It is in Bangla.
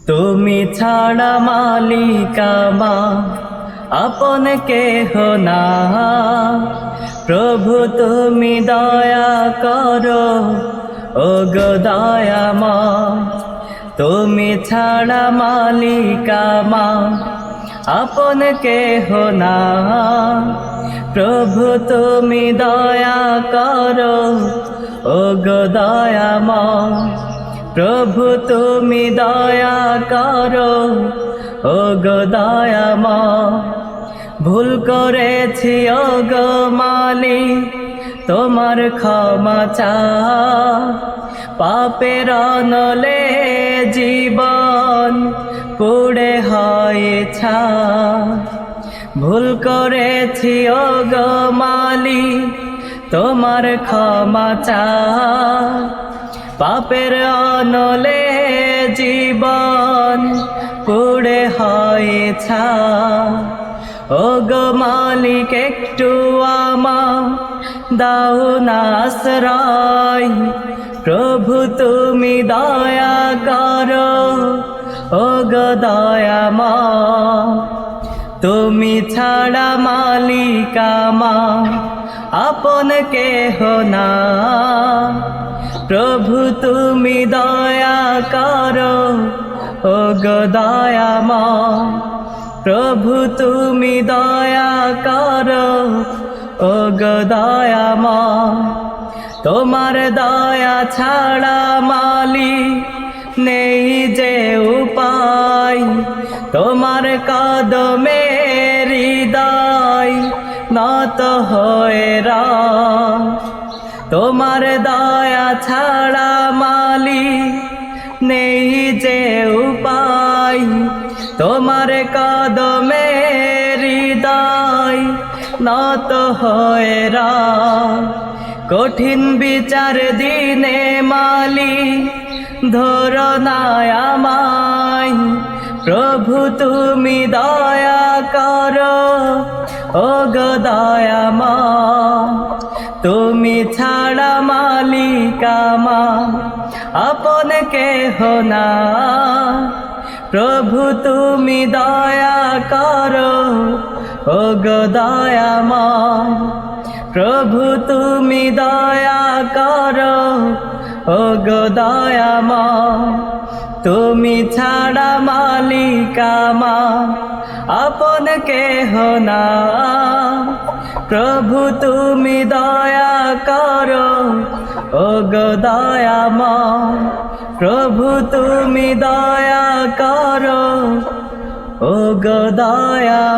তুমি ছাড়া মালিক আমার আপন কেহ না। প্রভু তুমি দয়া করো, ও গো দয়াময়। তুমি ছাড়া মালিক আমার আপন কেহ না। প্রভু তুমি দয়া করো, ও গো দয়াময়। প্রভু তুমি দয়া করো, ও গো দয়াময়। ভুল করেছি ও গো মালিক, তোমার ক্ষমা চাই। পাপের অনলে জীবন পুড়ে হয় ছাই। ভুল করেছি ও গো মালিক, তোমার ক্ষমা চাই। পাপের অনলে জীবন পুড়ে হয় ছাই। ও গো মালিক একটু আমার দাও না আশ্রয়। প্রভু তুমি দয়া করো, ও গো দয়াময়। তুমি ছাড়া মালিক আমার আপন কেহ না। প্রভু তুমি দয়া করো, ও গো দয়াময়। প্রভু তুমি দয়া করো, ও গো দয়াময়। তোমার দয়া ছাড়া মালিক নেই যে উপায়। তোমার কদমে হৃদয় নত হয়ে রয়। তোমার দয়া ছাড়া মালিক নেই যে উপায়। তোমার কদমে হৃদয় নত হয়ে রয়। কঠিন বিচার দিনে মালিক ধরো না আমায়। প্রভু তুমি দয়া করো, ও গো দয়াময়। তুমি ছাড়া মালিক আমার আপন কেহ না। প্রভু তুমি দয়া করো, ও গো দয়াময়। প্রভু তুমি দয়া করো, ও গো দয়াময়। তুমি ছাড়া মালিক আমার আপন কেহ না। প্রভু তুমি দয়া করো, ও গো দয়াময়। প্রভু তুমি দয়া করো, ও গো দয়াময়।